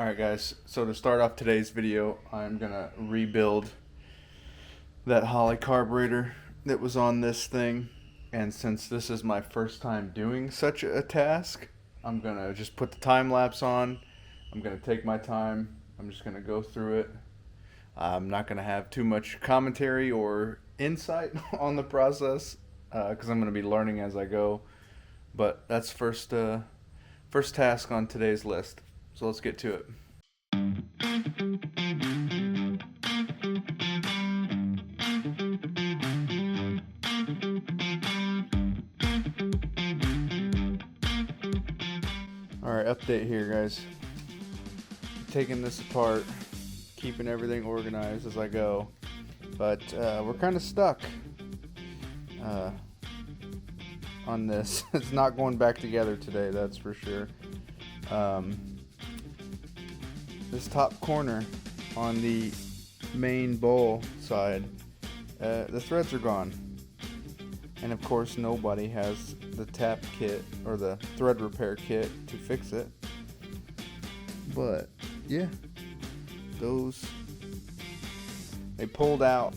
Alright guys, so to start off today's video, I'm gonna rebuild that Holley carburetor that was on this thing. And since this is my first time doing such a task, I'm gonna just put the time lapse on. I'm gonna take my time. I'm just gonna go through it. I'm not gonna have too much commentary or insight on the process because I'm gonna be learning as I go. But that's first task on today's list. So let's get to it. Alright, update here guys. Taking this apart, keeping everything organized as I go. But we're kind of stuck on this. It's not going back together today, that's for sure. This top corner on the main bowl side, the threads are gone. And of course nobody has the tap kit or the thread repair kit to fix it. But yeah, they pulled out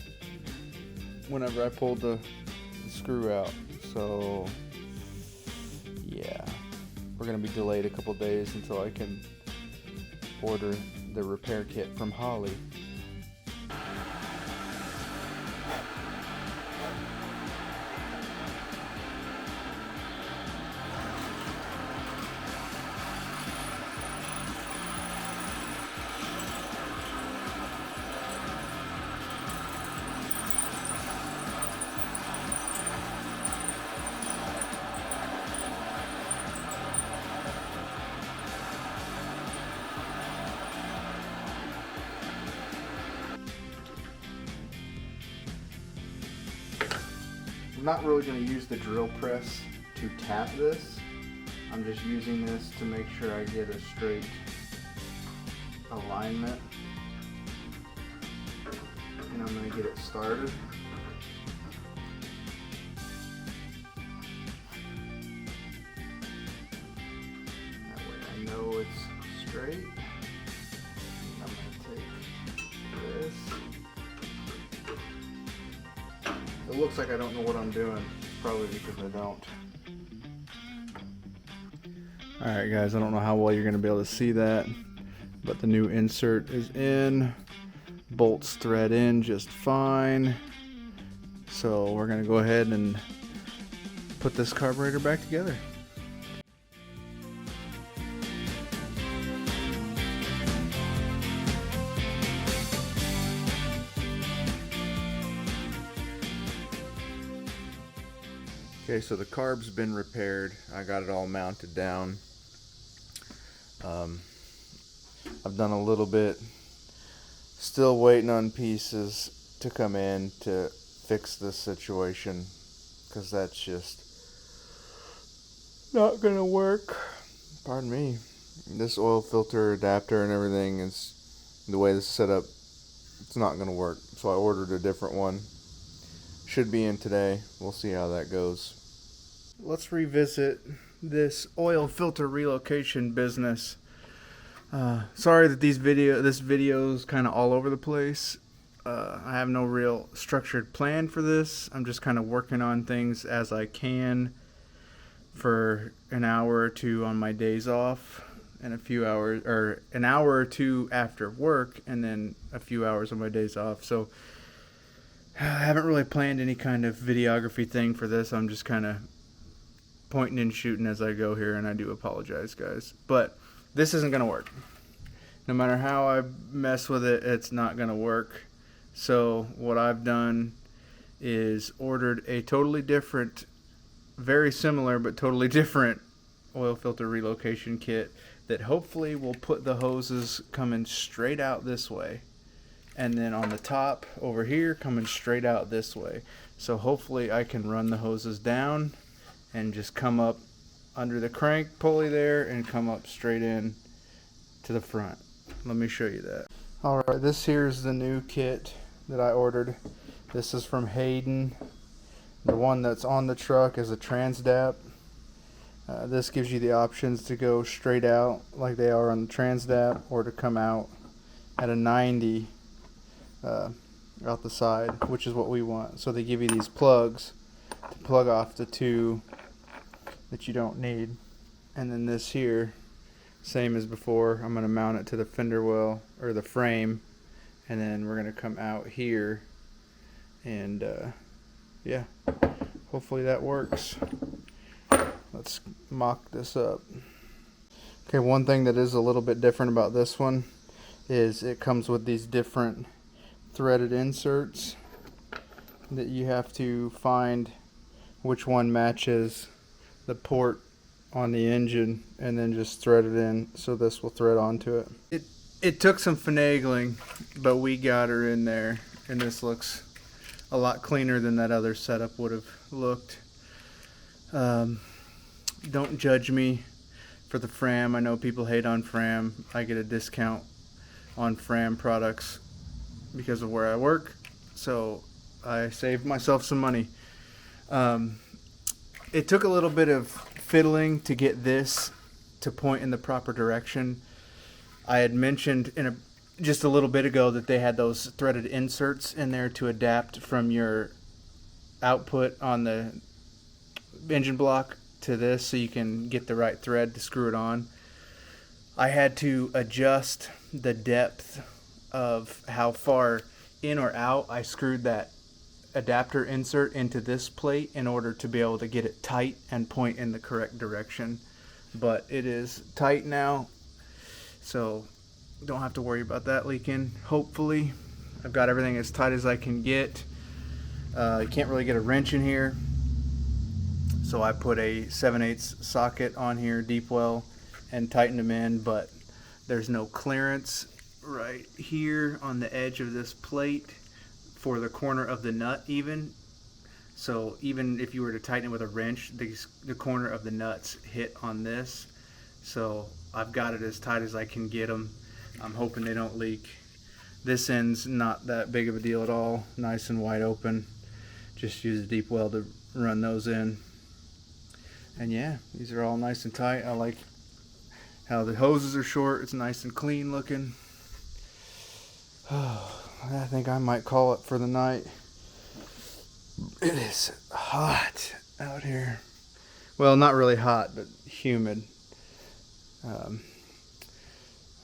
whenever I pulled the screw out. So yeah, we're gonna be delayed a couple days until I can order the repair kit from Holley. I'm not really going to use the drill press to tap this. I'm just using this to make sure I get a straight alignment. And I'm going to get it started. That way I know it's straight. And I'm going to take this. It looks like I don't know what I'm doing, probably because I don't. Alright guys, I don't know how well you're going to be able to see that, but the new insert is in. Bolts thread in just fine. So we're going to go ahead and put this carburetor back together. Okay, so the carb's been repaired. I got it all mounted down. I've done a little bit. Still waiting on pieces to come in to fix this situation, because that's just not gonna work. Pardon me. This oil filter adapter and everything is the way this is set up. It's not gonna work. So I ordered a different one. Should be in today. We'll see how that goes. Let's revisit this oil filter relocation business. Sorry that this video is kind of all over the place. I have no real structured plan for this. I'm just kind of working on things as I can for an hour or two on my days off, and a few hours, or an hour or two after work, and then a few hours on my days off. So I haven't really planned any kind of videography thing for this. I'm just kind of pointing and shooting as I go here, and I do apologize guys, but this isn't gonna work. No matter how I mess with it, it's not gonna work. So what I've done is ordered a totally different, very similar but totally different oil filter relocation kit that hopefully will put the hoses coming straight out this way, and then on the top over here coming straight out this way. So hopefully I can run the hoses down and just come up under the crank pulley there and come up straight in to the front. Let me show you that. Alright, this here's the new kit that I ordered. This is from Hayden. The one that's on the truck is a Transdap. This gives you the options to go straight out like they are on the TransDAP, or to come out at a 90 out the side, which is what we want. So they give you these plugs to plug off the two that you don't need. And then this here, same as before, I'm going to mount it to the fender well, or the frame, and then we're going to come out here, and yeah, hopefully that works. Let's mock this up. Okay, one thing that is a little bit different about this one is it comes with these different threaded inserts that you have to find which one matches the port on the engine, and then just thread it in, so this will thread onto it. It took some finagling, but we got her in there, and this looks a lot cleaner than that other setup would have looked. Don't judge me for the Fram. I know people hate on Fram. I get a discount on Fram products because of where I work, so I saved myself some money. It took a little bit of fiddling to get this to point in the proper direction. I had mentioned just a little bit ago that they had those threaded inserts in there to adapt from your output on the engine block to this, so you can get the right thread to screw it on. I had to adjust the depth of how far in or out I screwed that adapter insert into this plate in order to be able to get it tight and point in the correct direction. But it is tight now, so don't have to worry about that leaking. Hopefully I've got everything as tight as I can get. You can't really get a wrench in here, so I put a 7/8 socket on here, deep well, and tightened them in, but there's no clearance right here on the edge of this plate for the corner of the nut even. So even if you were to tighten it with a wrench, the corner of the nuts hit on this. So I've got it as tight as I can get them. I'm hoping they don't leak. This end's not that big of a deal at all, nice and wide open. Just use a deep well to run those in. And yeah, these are all nice and tight. I like how the hoses are short. It's nice and clean looking. I think I might call it for the night. It is hot out here. Well, not really hot, but humid.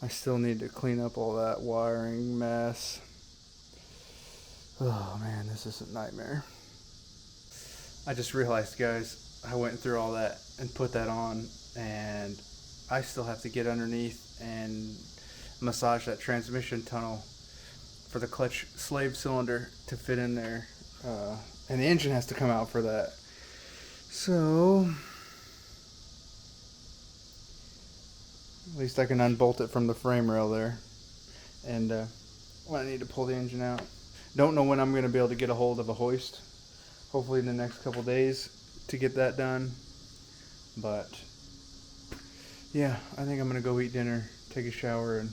I still need to clean up all that wiring mess. Oh man, this is a nightmare. I just realized, guys, I went through all that and put that on, and I still have to get underneath and massage that transmission tunnel for the clutch slave cylinder to fit in there, and the engine has to come out for that. So at least I can unbolt it from the frame rail there, and when I need to pull the engine out. Don't know when I'm going to be able to get a hold of a hoist. Hopefully in the next couple days to get that done. But yeah, I think I'm going to go eat dinner, take a shower, and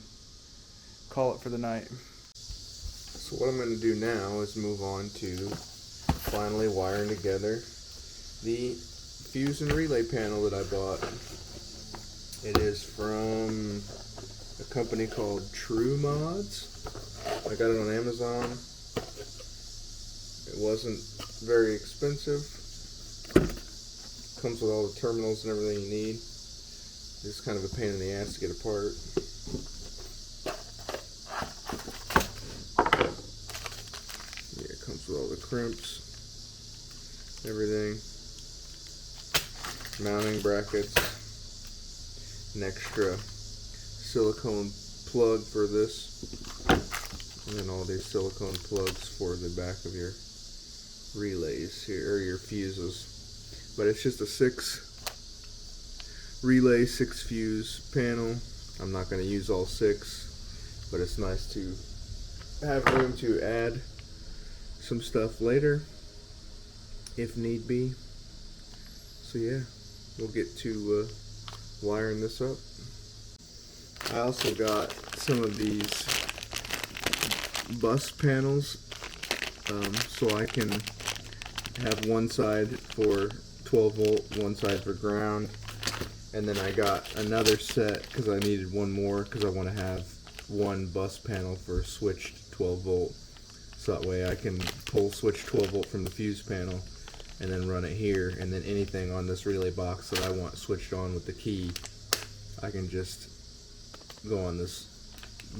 call it for the night. So what I'm going to do now is move on to finally wiring together the fuse and relay panel that I bought. It is from a company called True Mods. I got it on Amazon. It wasn't very expensive. Comes with all the terminals and everything you need. It's kind of a pain in the ass to get apart. Yeah, it comes with all the crimps, everything. Mounting brackets. An extra silicone plug for this, and then all these silicone plugs for the back of your relays here, or your fuses. But it's just a 6 relay, 6 fuse panel. I'm not going to use all 6, but it's nice to have room to add some stuff later if need be. So yeah, we'll get to wiring this up. I also got some of these bus panels, so I can have one side for 12 volt, one side for ground, And then I got another set because I needed one more because I want to have one bus panel for switched 12 volt. So that way I can pull switch 12 volt from the fuse panel and then run it here, and then anything on this relay box that I want switched on with the key, I can just go on this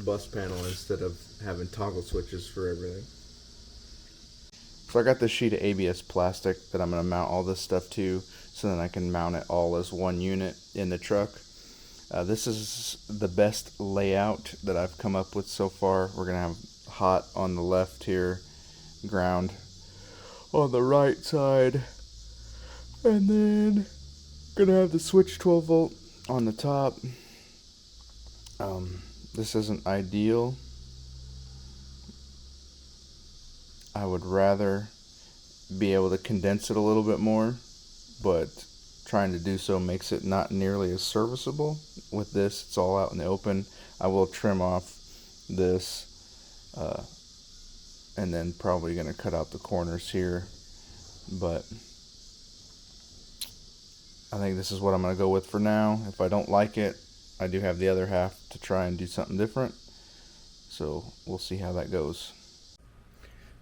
bus panel instead of having toggle switches for everything. So I got this sheet of ABS plastic that I'm going to mount all this stuff to, so then I can mount it all as one unit in the truck. This is the best layout that I've come up with so far. We're going to have hot on the left here, ground on the right side, and then going to have the switch 12 volt on the top. This isn't ideal. I would rather be able to condense it a little bit more, but trying to do so makes it not nearly as serviceable. With this, it's all out in the open. I will trim off this and then probably going to cut out the corners here, but I think this is what I'm going to go with for now. If I don't like it, I do have the other half to try and do something different, so we'll see how that goes.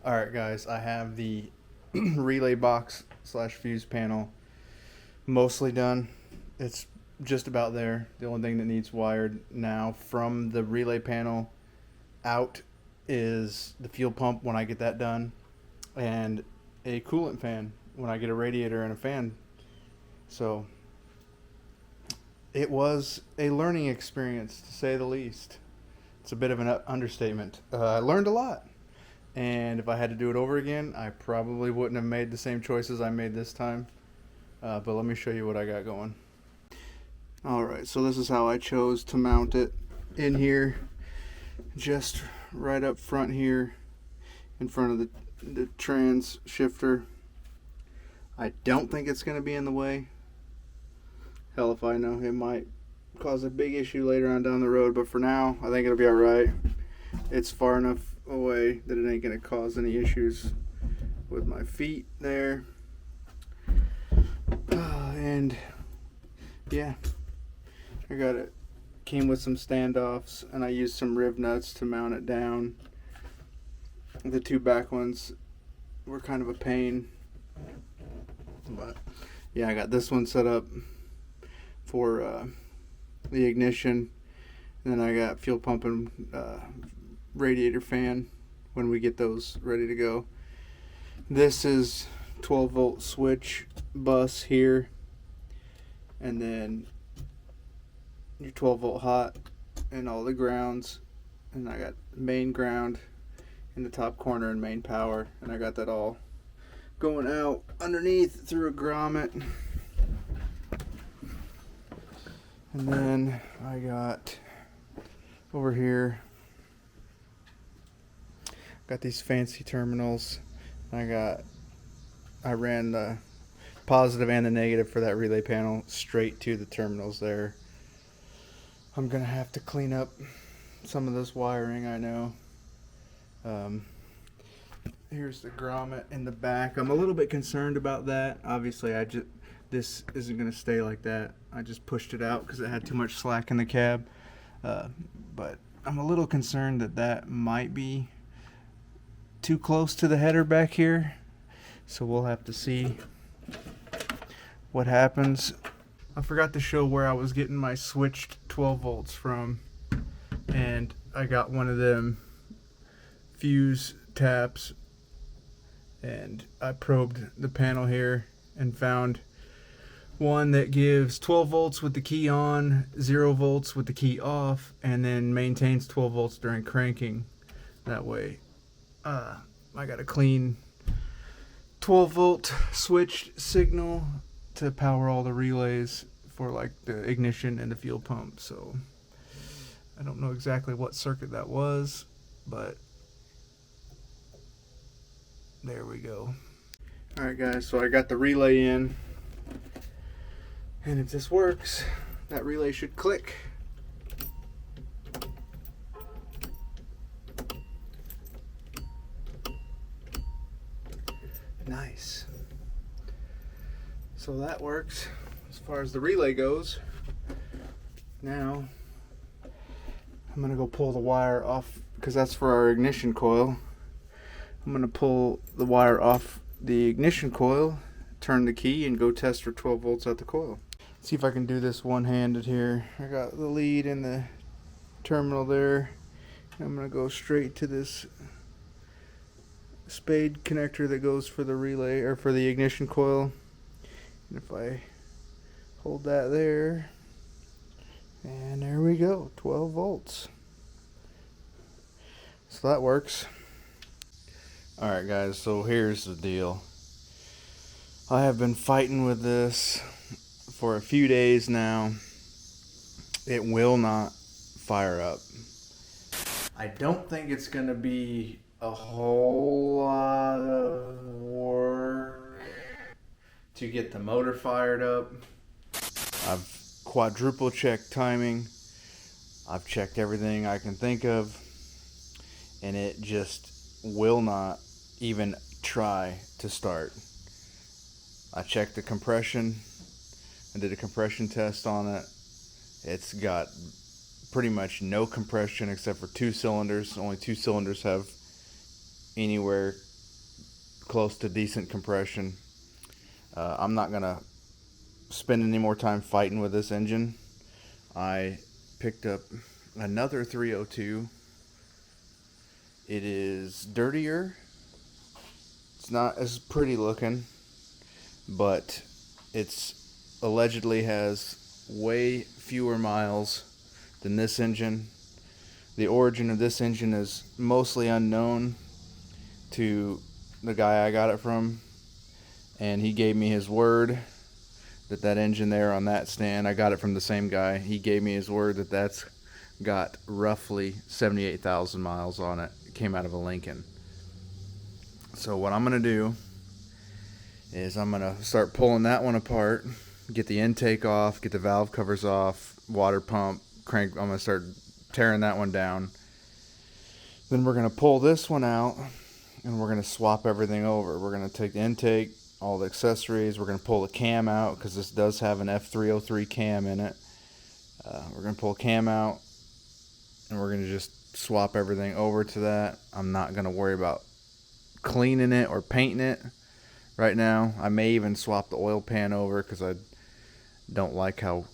Alright guys, I have the relay box slash fuse panel mostly done. It's just about there. The only thing that needs wired now from the relay panel out is the fuel pump when I get that done, and a coolant fan when I get a radiator and a fan. So it was a learning experience, to say the least. It's a bit of an understatement. I learned a lot, and if I had to do it over again, I probably wouldn't have made the same choices I made this time. But let me show you what I got going. Alright, so this is how I chose to mount it in here, just right up front here in front of the trans shifter. I don't think it's going to be in the way. Hell if I know, it might cause a big issue later on down the road, but for now I think it'll be alright. It's far enough away that it ain't going to cause any issues with my feet there. And yeah, I got it. Came with some standoffs, and I used some riv nuts to mount it down. The two back ones were kind of a pain, but yeah, I got this one set up for the ignition, and then I got fuel pump and radiator fan when we get those ready to go. This is 12 volt switch bus here, and then your 12 volt hot and all the grounds, and I got main ground in the top corner and main power, and I got that all going out underneath through a grommet. And then I got over here, got these fancy terminals. I ran the positive and the negative for that relay panel straight to the terminals there. I'm gonna have to clean up some of this wiring, I know. Here's the grommet in the back. I'm a little bit concerned about that. Obviously, this isn't gonna stay like that. I just pushed it out because it had too much slack in the cab. But I'm a little concerned that might be too close to the header back here. So we'll have to see what happens. I forgot to show where I was getting my switched 12 volts from, and I got one of them fuse taps, and I probed the panel here and found one that gives 12 volts with the key on, 0 volts with the key off, and then maintains 12 volts during cranking. That way I got a clean 12 volt switched signal to power all the relays for like the ignition and the fuel pump. So I don't know exactly what circuit that was, but there we go. Alright guys, so I got the relay in, and if this works, that relay should click. Nice. So that works as far as the relay goes. Now I'm gonna go pull the wire off, because that's for our ignition coil. I'm gonna pull the wire off the ignition coil, turn the key, and go test for 12 volts at the coil. See if I can do this one-handed here. I got the lead in the terminal there. I'm gonna go straight to this spade connector that goes for the relay, or for the ignition coil. And if I hold that there, and there we go, 12 volts. So that works. Alright guys, so here's the deal. I have been fighting with this for a few days now. It will not fire up. I don't think it's going to be a whole lot of work to get the motor fired up. I've quadruple checked timing. I've checked everything I can think of, and it just will not even try to start. I checked the compression. I did a compression test on it. It's got pretty much no compression except for 2 cylinders. Only 2 cylinders have anywhere close to decent compression. I'm not gonna spend any more time fighting with this engine. I picked up another 302. It is dirtier. It's not as pretty looking, but it's allegedly has way fewer miles than this engine. The origin of this engine is mostly unknown to the guy I got it from, and he gave me his word that that engine there on that stand, I got it from the same guy. He gave me his word that that's got roughly 78,000 miles on it. It came out of a Lincoln. So what I'm going to do is I'm going to start pulling that one apart, get the intake off, get the valve covers off, water pump, crank. I'm going to start tearing that one down. Then we're going to pull this one out, and we're going to swap everything over. We're going to take the intake, all the accessories. We're going to pull the cam out, because this does have an F303 cam in it. We're going to pull cam out, and we're going to just swap everything over to that. I'm not going to worry about cleaning it or painting it right now. I may even swap the oil pan over, because I don't like how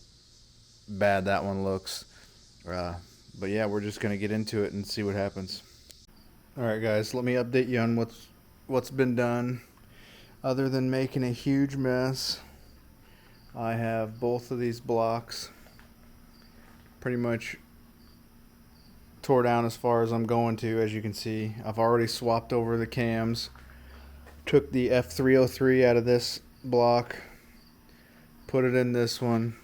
bad that one looks. But yeah, we're just going to get into it and see what happens. Alright guys, let me update you on what's been done. Other than making a huge mess, I have both of these blocks pretty much tore down as far as I'm going to. As you can see, I've already swapped over the cams, took the F303 out of this block, put it in this one,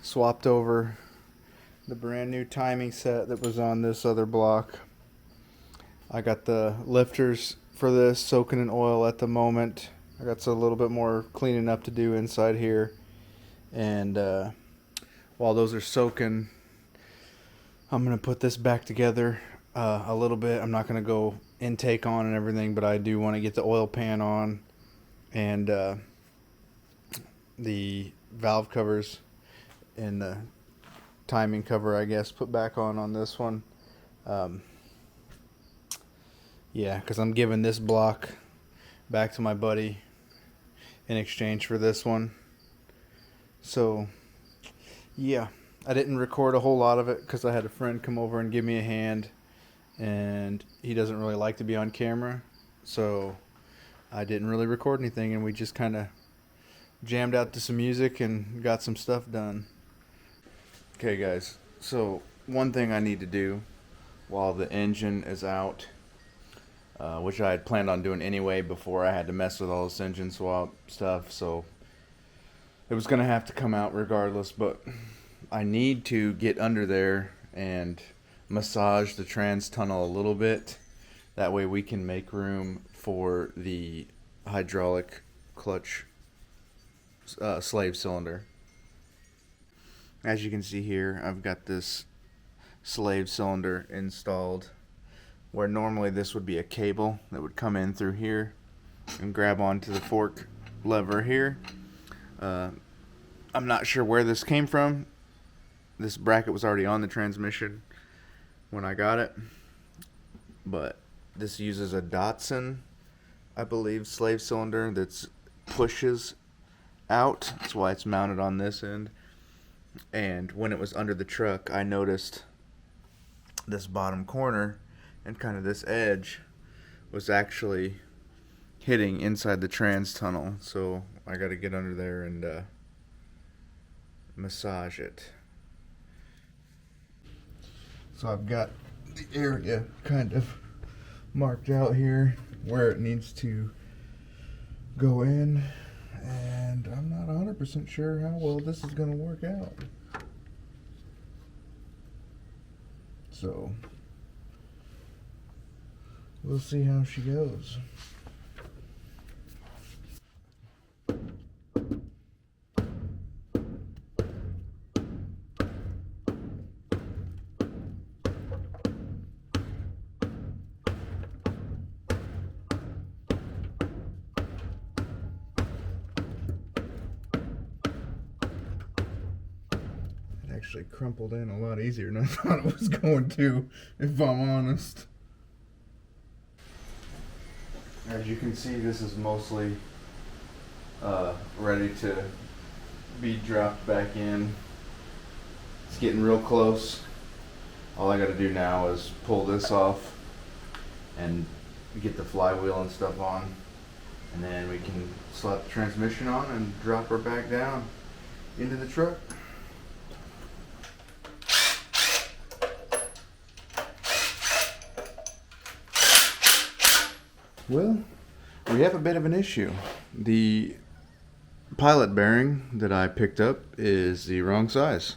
swapped over the brand new timing set that was on this other block. I got the lifters for this soaking in oil at the moment. I got a little bit more cleaning up to do inside here, and while those are soaking, I'm going to put this back together a little bit. I'm not going to go intake on and everything, but I do want to get the oil pan on and the valve covers and the timing cover, I guess, put back on this one. Yeah, because I'm giving this block back to my buddy in exchange for this one. So, yeah, I didn't record a whole lot of it because I had a friend come over and give me a hand, and he doesn't really like to be on camera, so I didn't really record anything, and we just kind of jammed out to some music and got some stuff done. Okay guys, so one thing I need to do while the engine is out, which I had planned on doing anyway before I had to mess with all this engine swap stuff, so it was going to have to come out regardless, but I need to get under there and massage the trans tunnel a little bit. That way we can make room for the hydraulic clutch slave cylinder. As you can see here, I've got this slave cylinder installed, where normally this would be a cable that would come in through here and grab onto the fork lever here. I'm not sure where this came from. this bracket was already on the transmission when I got it, but this uses a Datsun, I believe, slave cylinder that's pushes out. That's why it's mounted on this end. And when it was under the truck, I noticed this bottom corner and kind of this edge was actually hitting inside the trans tunnel. So I got to get under there and massage it. So I've got the area kind of marked out here where it needs to go in, and I'm not 100% sure how well this is going to work out. So we'll see how she goes. Actually crumpled in a lot easier than I thought it was going to, if I'm honest. As you can see, this is mostly ready to be dropped back in. It's getting real close. All I got to do now is pull this off and get the flywheel and stuff on, and then we can slap the transmission on and drop her back down into the truck. Well, we have a bit of an issue. The pilot bearing that I picked up is the wrong size.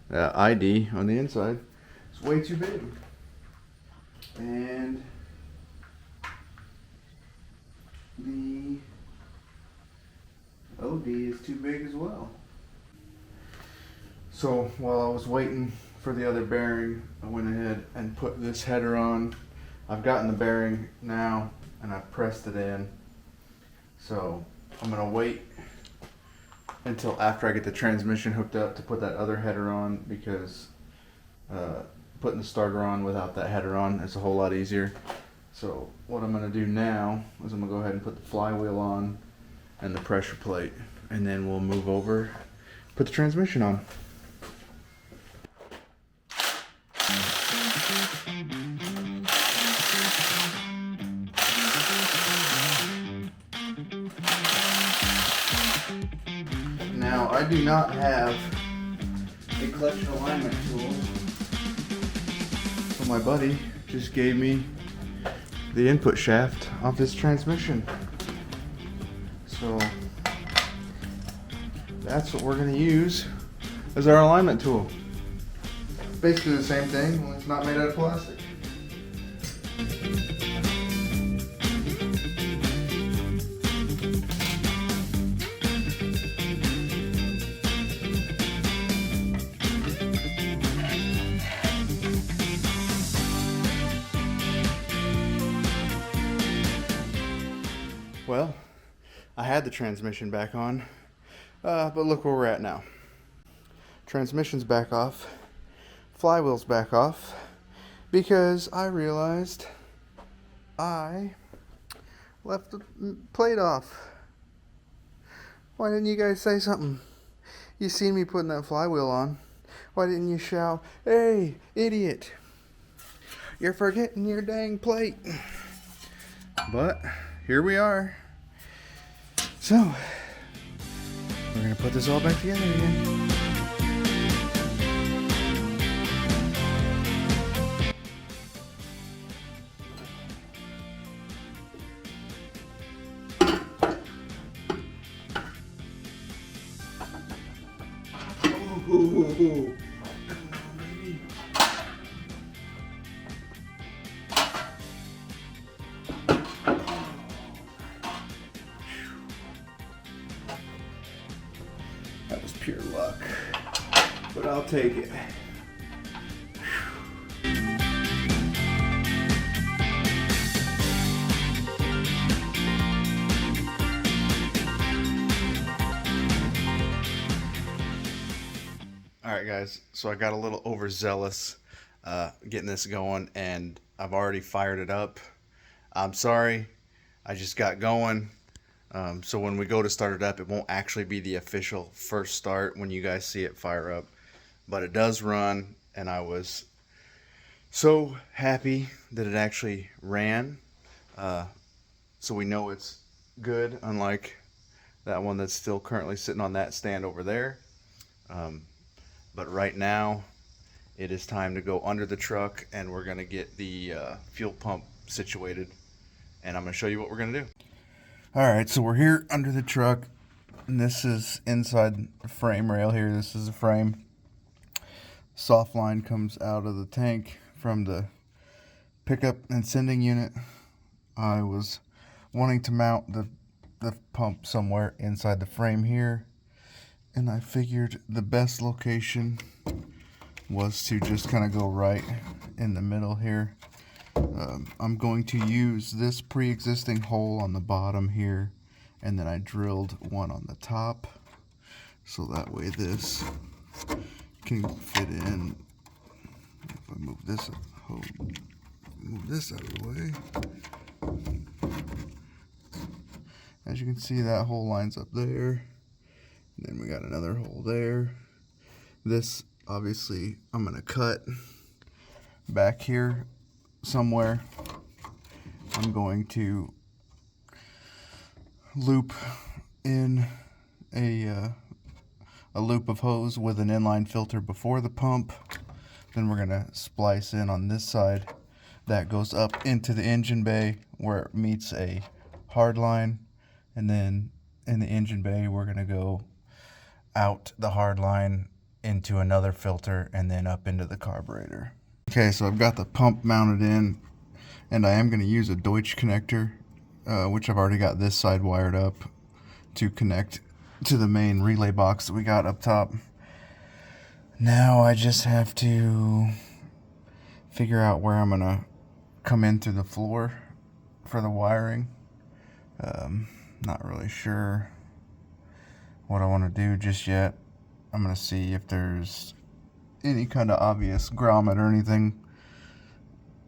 ID on the inside is way too big. And the OD is too big as well. So while I was waiting for the other bearing, I went ahead and put this header on. I've gotten the bearing now, and I pressed it in. So I'm gonna wait until after I get the transmission hooked up to put that other header on, because putting the starter on without that header on is a whole lot easier. So what I'm gonna do now is I'm gonna go ahead and put the flywheel on and the pressure plate, and then we'll move over, put the transmission on. Now, I do not have a clutch alignment tool, so my buddy just gave me the input shaft of this transmission. So that's what we're going to use as our alignment tool. Basically the same thing, only it's not made out of plastic. Well, I had the transmission back on, but look where we're at now. Transmission's back off, flywheel's back off, because I realized I left the plate off. Why didn't you guys say something? You seen me putting that flywheel on. Why didn't you shout, "Hey, idiot, you're forgetting your dang plate"? But here we are. So, we're going to put this all back together again. Ooh. That was pure luck, but I'll take it. Alright guys, so I got a little overzealous getting this going, and I've already fired it up. I'm sorry, I just got going. So when we go to start it up, it won't actually be the official first start when you guys see it fire up. But it does run, and I was so happy that it actually ran. So we know it's good, unlike that one that's still currently sitting on that stand over there. But right now, it is time to go under the truck, and we're going to get the fuel pump situated, and I'm going to show you what we're going to do. Alright, so we're here under the truck, and this is inside the frame rail here. This is the frame. Soft line comes out of the tank from the pickup and sending unit. I was wanting to mount the pump somewhere inside the frame here, and I figured the best location was to just kind of go right in the middle here. I'm going to use this pre-existing hole on the bottom here, and then I drilled one on the top, so that way this can fit in. If I move this out of the way. As you can see, that hole lines up there. And then we got another hole there. This, obviously, I'm going to cut back here somewhere. I'm going to loop in a loop of hose with an inline filter before the pump. Then we're going to splice in on this side. That goes up into the engine bay where it meets a hard line. And then in the engine bay, we're going to go out the hard line into another filter and then up into the carburetor. Okay, so I've got the pump mounted in, and I am going to use a Deutsch connector, which I've already got this side wired up to connect to the main relay box that we got up top. Now I just have to figure out where I'm going to come in through the floor for the wiring. Not really sure what I want to do just yet. I'm going to see if there's any kind of obvious grommet or anything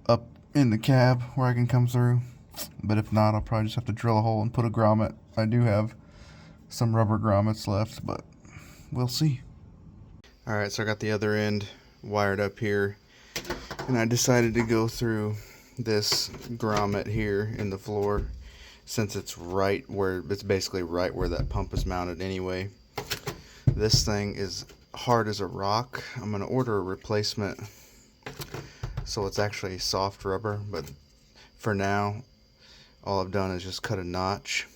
up in the cab where I can come through. But if not, I'll probably just have to drill a hole and put a grommet. I do have some rubber grommets left, but we'll see. Alright, so I got the other end wired up here, and I decided to go through this grommet here in the floor, since it's right where, it's basically right where that pump is mounted anyway. This thing is hard as a rock. I'm going to order a replacement so it's actually soft rubber, but for now all I've done is just cut a notch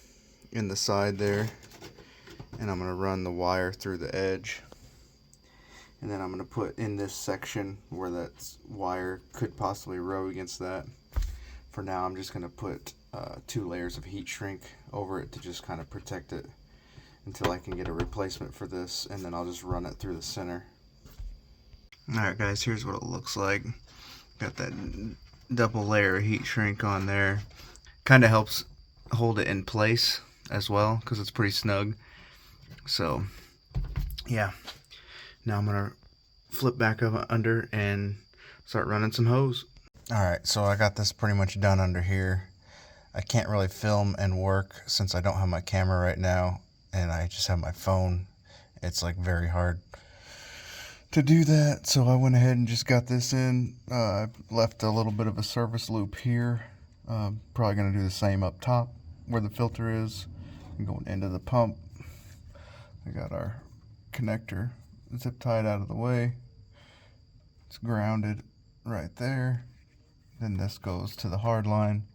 in the side there, and I'm going to run the wire through the edge, and then I'm going to put in this section where that wire could possibly row against that. For now, I'm just going to put 2 layers of heat shrink over it to just kind of protect it until I can get a replacement for this, and then I'll just run it through the center. Alright guys, here's what it looks like. Got that double layer of heat shrink on there. Kind of helps hold it in place as well, because it's pretty snug. So yeah, now I'm gonna flip back up under and start running some hose. Alright, so I got this pretty much done under here. I can't really film and work since I don't have my camera right now, and I just have my phone. It's like very hard to do that, so I went ahead and just got this in. I left a little bit of a service loop here. Probably going to do the same up top where the filter is, and going into the pump. We got our connector zip tied out of the way. It's grounded right there. Then this goes to the hard line.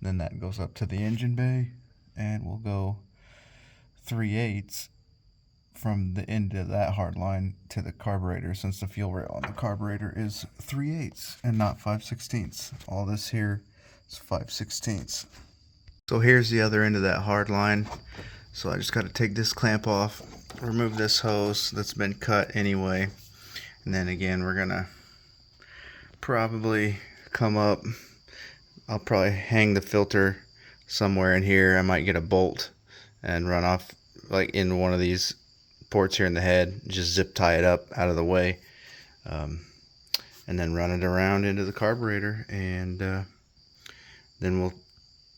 Then that goes up to the engine bay, and we'll go 3/8 from the end of that hard line to the carburetor, since the fuel rail on the carburetor is 3/8 and not 5/16. All this here is 5/16. So here's the other end of that hard line. So I just got to take this clamp off, remove this hose that's been cut anyway, and then again we're gonna probably come up. I'll probably hang the filter somewhere in here. I might get a bolt and run off like in one of these ports here in the head, just zip tie it up out of the way, and then run it around into the carburetor, and then we'll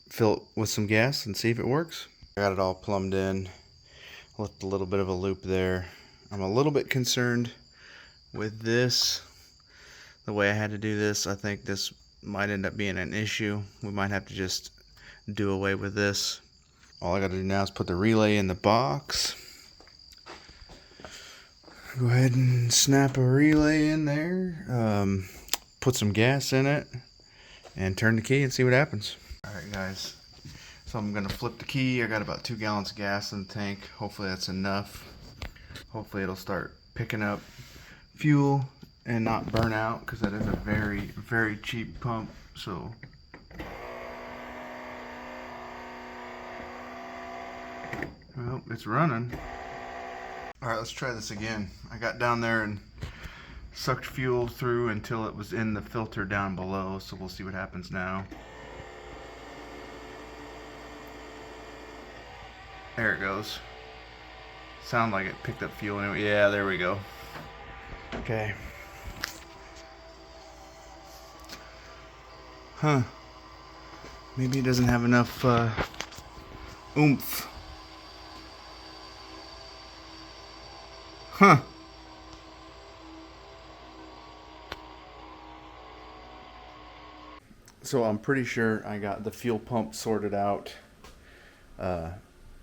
fill it with some gas and see if it works. I got it all plumbed in, left a little bit of a loop there. I'm a little bit concerned with this, the way I had to do this. I think this might end up being an issue. We might have to just do away with this. All I got to do now is put the relay in the box. Go ahead and snap a relay in there, put some gas in it, and turn the key and see what happens. Alright guys, so I'm going to flip the key. I got about 2 gallons of gas in the tank. Hopefully that's enough. Hopefully it'll start picking up fuel and not burn out, because that is a very, very cheap pump. So well, it's running. Alright, let's try this again. I got down there and sucked fuel through until it was in the filter down below, so we'll see what happens now. There it goes. Sound like it picked up fuel anyway. Yeah, there we go. Okay. Huh. Maybe it doesn't have enough oomph. Huh. So I'm pretty sure I got the fuel pump sorted out.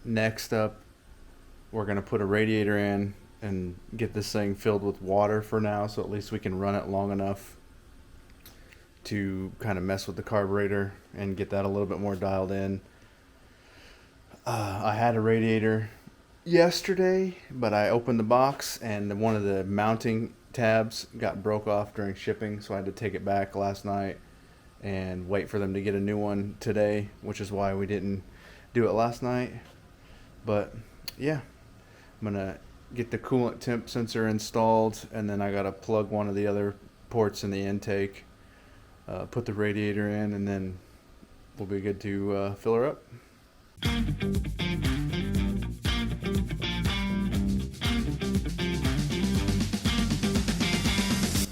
Next up, we're going to put a radiator in and get this thing filled with water for now, so at least we can run it long enough to kind of mess with the carburetor and get that a little bit more dialed in. I had a radiator yesterday, but I opened the box and one of the mounting tabs got broke off during shipping, so I had to take it back last night and wait for them to get a new one today, which is why we didn't do it last night. But yeah, I'm gonna get the coolant temp sensor installed, and then I gotta plug one of the other ports in the intake, put the radiator in, and then we'll be good to fill her up.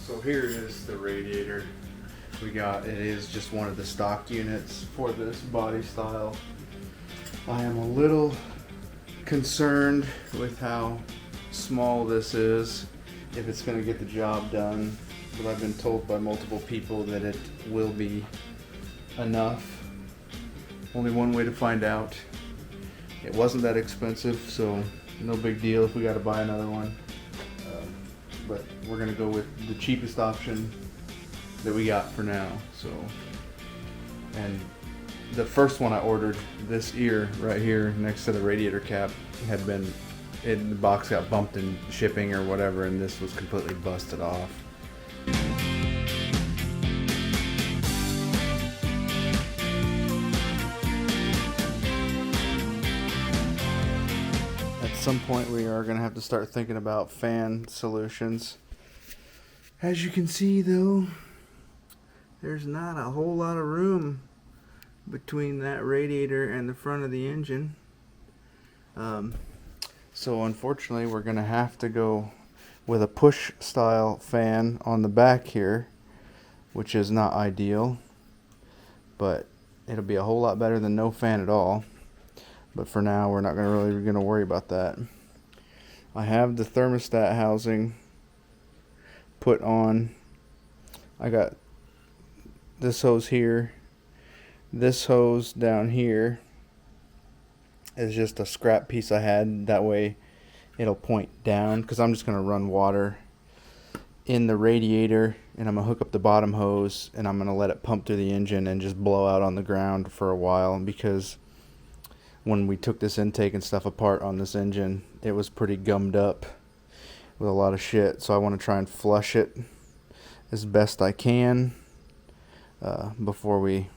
So here is the radiator we got. It is just one of the stock units for this body style. I am a little concerned with how small this is, if it's going to get the job done, but I've been told by multiple people that it will be enough. Only one way to find out. It wasn't that expensive, so no big deal if we got to buy another one. But we're going to go with the cheapest option that we got for now. So, and the first one I ordered, this ear right here next to the radiator cap, had been, the box got bumped in shipping or whatever, and this was completely busted off. At some point we are going to have to start thinking about fan solutions. As you can see though, there's not a whole lot of room between that radiator and the front of the engine. So unfortunately we're going to have to go with a push style fan on the back here, which is not ideal, but it'll be a whole lot better than no fan at all. But for now we're not really going to worry about that. I have the thermostat housing put on. I got this hose here. This hose down here is just a scrap piece I had. That way it'll point down, because I'm just going to run water in the radiator, and I'm going to hook up the bottom hose, and I'm going to let it pump through the engine and just blow out on the ground for a while, because when we took this intake and stuff apart on this engine, it was pretty gummed up with a lot of shit. So I want to try and flush it as best I can before we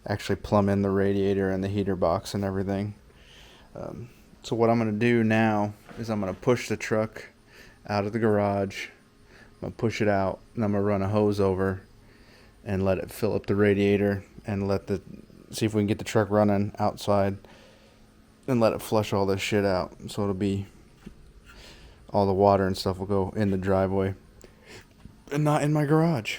actually plumb in the radiator and the heater box and everything. So what I'm going to do now is I'm going to push the truck out of the garage. I'm going to push it out, and I'm going to run a hose over and let it fill up the radiator, and see if we can get the truck running outside and let it flush all this shit out. So it'll be all the water and stuff will go in the driveway and not in my garage.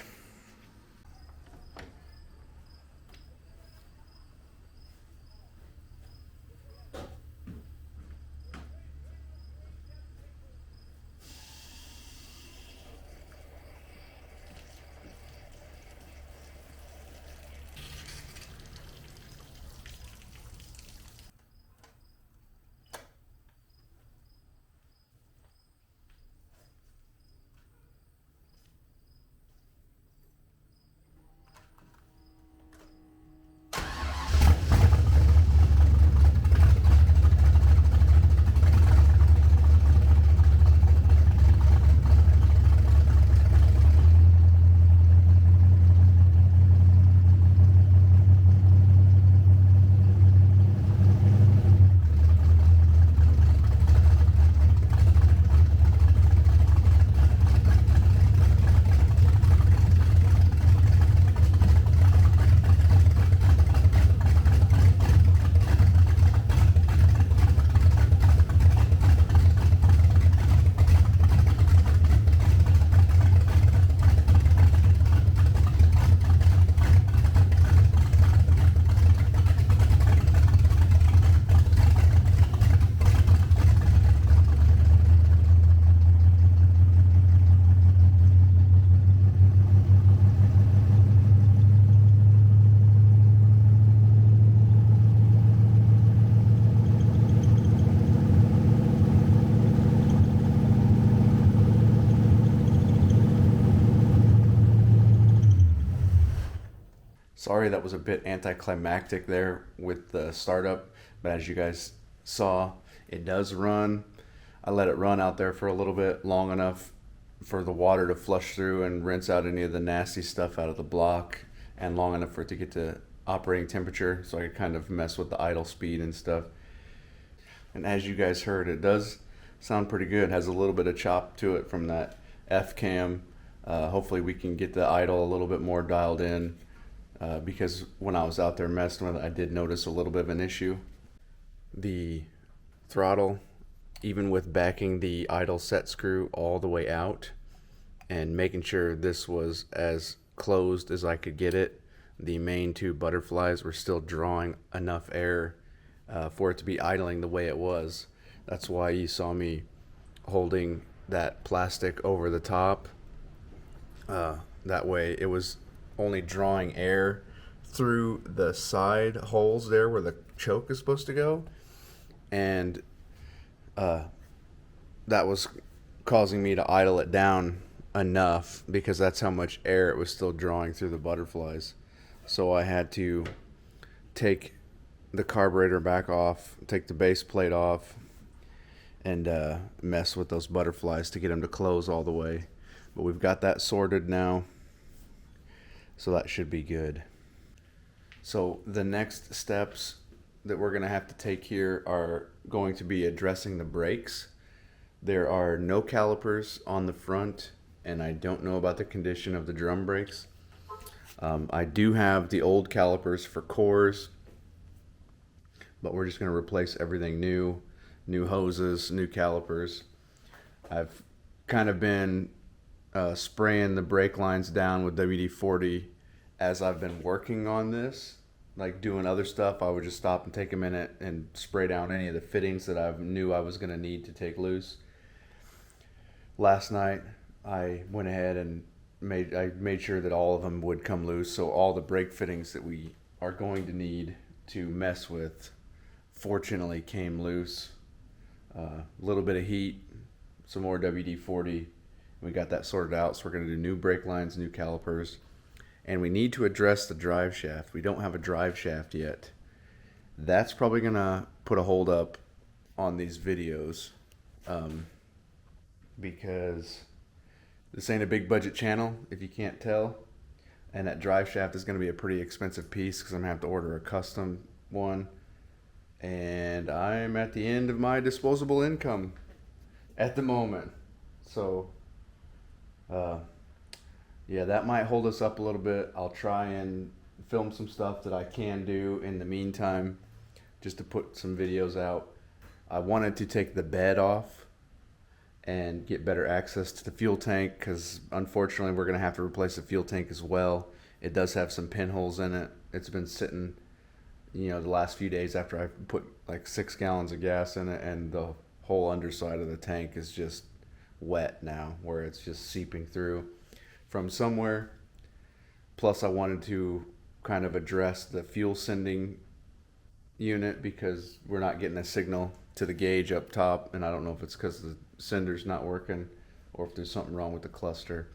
Sorry that was a bit anticlimactic there with the startup, but as you guys saw, it does run. I let it run out there for a little bit, long enough for the water to flush through and rinse out any of the nasty stuff out of the block, and long enough for it to get to operating temperature so I could kind of mess with the idle speed and stuff. And as you guys heard, it does sound pretty good. It has a little bit of chop to it from that F cam. Hopefully we can get the idle a little bit more dialed in. Because when I was out there messing with it, I did notice a little bit of an issue. The throttle, even with backing the idle set screw all the way out and making sure this was as closed as I could get it, the main two butterflies were still drawing enough air for it to be idling the way it was. That's why you saw me holding that plastic over the top. That way it was only drawing air through the side holes there where the choke is supposed to go, and that was causing me to idle it down enough because that's how much air it was still drawing through the butterflies. So I had to take the carburetor back off, take the base plate off, and mess with those butterflies to get them to close all the way. But we've got that sorted now, so that should be good. So the next steps that we're going to have to take here are going to be addressing the brakes. There are no calipers on the front, and I don't know about the condition of the drum brakes. I do have the old calipers for cores, but we're just going to replace everything new hoses, new calipers. I've kind of been spraying the brake lines down with WD-40 as I've been working on this. Like doing other stuff, I would just stop and take a minute and spray down any of the fittings that I knew I was going to need to take loose. Last night, I went ahead and made sure that all of them would come loose, so all the brake fittings that we are going to need to mess with fortunately came loose. A little bit of heat, some more WD-40. We got that sorted out, so we're going to do new brake lines, new calipers, and we need to address the drive shaft. We don't have a drive shaft yet. That's probably going to put a hold up on these videos because this ain't a big budget channel, if you can't tell, and that drive shaft is going to be a pretty expensive piece because I'm going to have to order a custom one, and I'm at the end of my disposable income at the moment. So yeah, that might hold us up a little bit. I'll try and film some stuff that I can do in the meantime just to put some videos out. I wanted to take the bed off and get better access to the fuel tank, because unfortunately we're going to have to replace the fuel tank as well. It does have some pinholes in it. It's been sitting, the last few days after I put like 6 gallons of gas in it, and the whole underside of the tank is just wet now, where it's just seeping through from somewhere. Plus I wanted to kind of address the fuel sending unit, because we're not getting a signal to the gauge up top, and I don't know if it's because the sender's not working or if there's something wrong with the cluster.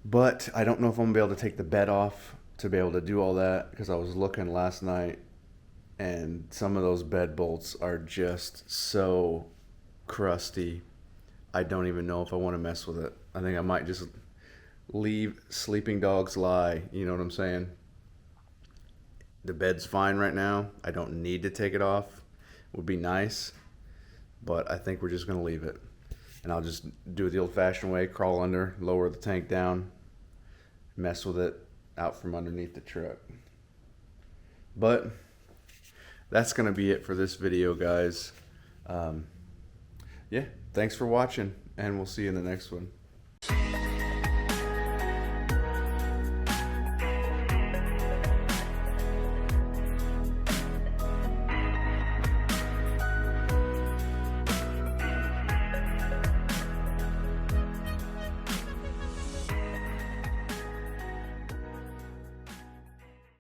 But I don't know if I'm gonna be able to take the bed off to be able to do all that, because I was looking last night and some of those bed bolts are just so crusty. I don't even know if I want to mess with it. I think I might just leave sleeping dogs lie, you know what I'm saying? The bed's fine right now. I don't need to take it off. It would be nice, but I think we're just going to leave it. And I'll just do it the old-fashioned way, crawl under, lower the tank down, mess with it out from underneath the truck. But that's going to be it for this video, guys. Yeah, thanks for watching, and we'll see you in the next one.